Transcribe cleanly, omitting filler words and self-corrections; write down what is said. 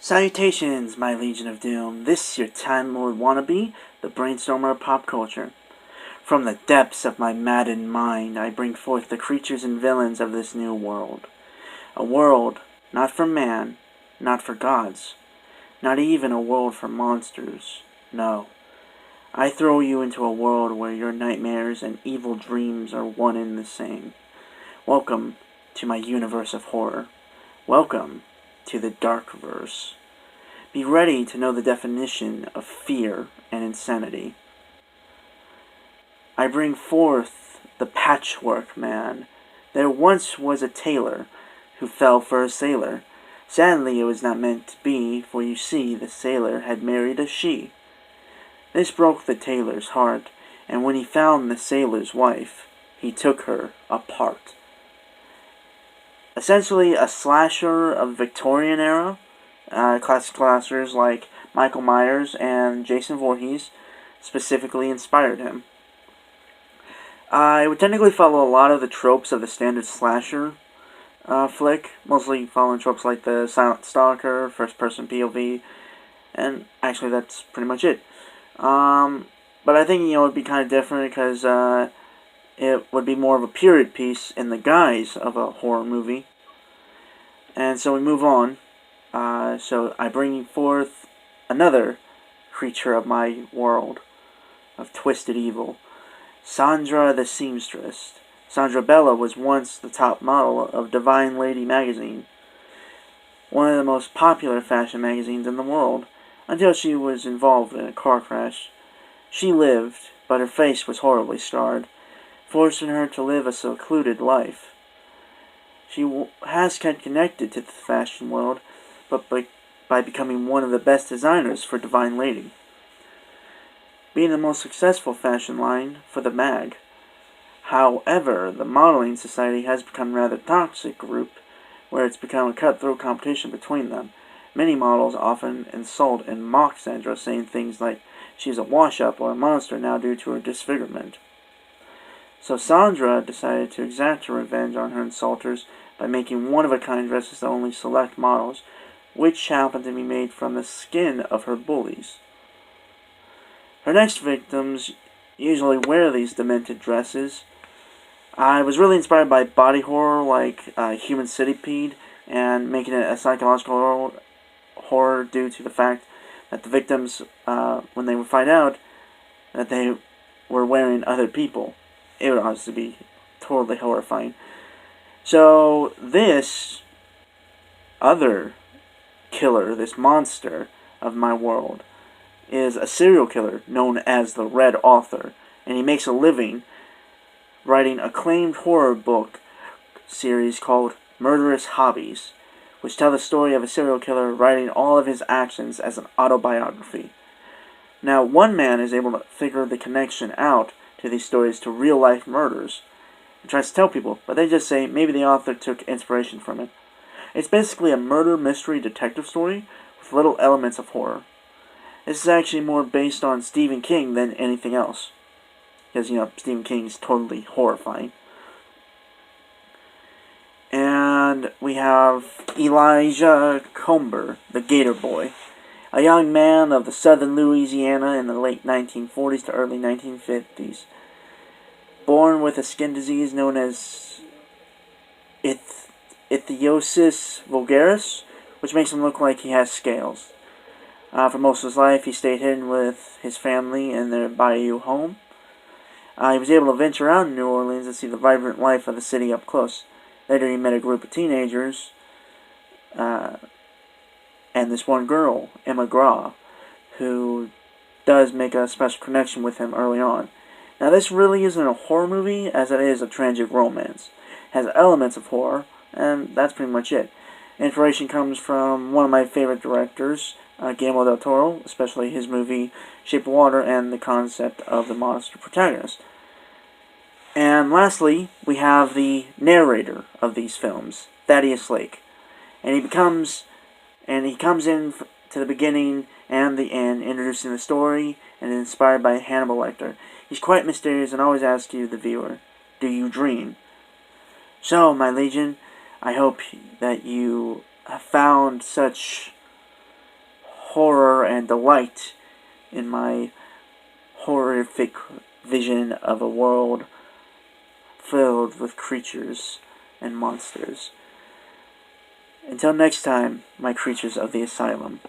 Salutations, my Legion of Doom. This your Time Lord wannabe, the Brainstormer of pop culture. From the depths of my maddened mind, I bring forth the creatures and villains of this new world. A world not for man, not for gods, not even a world for monsters. No. I throw you into a world where your nightmares and evil dreams are one and the same. Welcome to my universe of horror. Welcome to the Darkverse. Be ready to know the definition of fear and insanity. I bring forth the Patchwork Man. There once was a tailor who fell for a sailor. Sadly, it was not meant to be, for you see, the sailor had married a she. This broke the tailor's heart, and when he found the sailor's wife, he took her apart. Essentially a slasher of Victorian era. Classic slashers like Michael Myers and Jason Voorhees specifically inspired him. I would technically follow a lot of the tropes of the standard slasher flick, mostly following tropes like the silent stalker, first-person POV, and actually that's pretty much it. But I think, it'd be kind of different because it would be more of a period piece in the guise of a horror movie. And so we move on. So I bring forth another creature of my world of twisted evil. Sandra the Seamstress. Sandra Bella was once the top model of Divine Lady magazine, one of the most popular fashion magazines in the world, until she was involved in a car crash. She lived, but her face was horribly scarred, forcing her to live a secluded life. She has kept connected to the fashion world, but by becoming one of the best designers for Divine Lady, being the most successful fashion line for the mag. However, the modeling society has become a rather toxic group, where it's become a cutthroat competition between them. Many models often insult and mock Sandra, saying things like she's a wash-up or a monster now due to her disfigurement. So Sandra decided to exact her revenge on her insulters by making one-of-a-kind dresses that only select models, which happened to be made from the skin of her bullies. Her next victims usually wear these demented dresses. I was really inspired by body horror like Human Centipede, and making it a psychological horror due to the fact that the victims, when they would find out that they were wearing other people, it would honestly be totally horrifying. So this other killer, this monster of my world, is a serial killer known as the Red Author, and he makes a living writing acclaimed horror book series called Murderous Hobbies, which tell the story of a serial killer writing all of his actions as an autobiography. Now, one man is able to figure the connection out to these stories to real-life murders, and tries to tell people, but they just say maybe the author took inspiration from it. It's basically a murder mystery detective story with little elements of horror. This is actually more based on Stephen King than anything else, because, Stephen King's totally horrifying. And we have Elijah Comber, the Gator Boy, a young man of the southern Louisiana in the late 1940s to early 1950s. Born with a skin disease known as ichthyosis vulgaris, which makes him look like he has scales. For most of his life, he stayed hidden with his family in their Bayou home. He was able to venture out in New Orleans and see the vibrant life of the city up close. Later, he met a group of teenagers, and this one girl, Emma Graw, who does make a special connection with him early on. Now, this really isn't a horror movie, as it is a tragic romance. It has elements of horror, and that's pretty much it. Inspiration comes from one of my favorite directors, Guillermo del Toro, especially his movie Shape of Water and the concept of the monster protagonist. And lastly, we have the narrator of these films, Thaddeus Lake. And he comes in to the beginning and the end, introducing the story and inspired by Hannibal Lecter. He's quite mysterious and always asks you, the viewer, do you dream? So, my Legion, I hope that you have found such horror and delight in my horrific vision of a world filled with creatures and monsters. Until next time, my creatures of the asylum.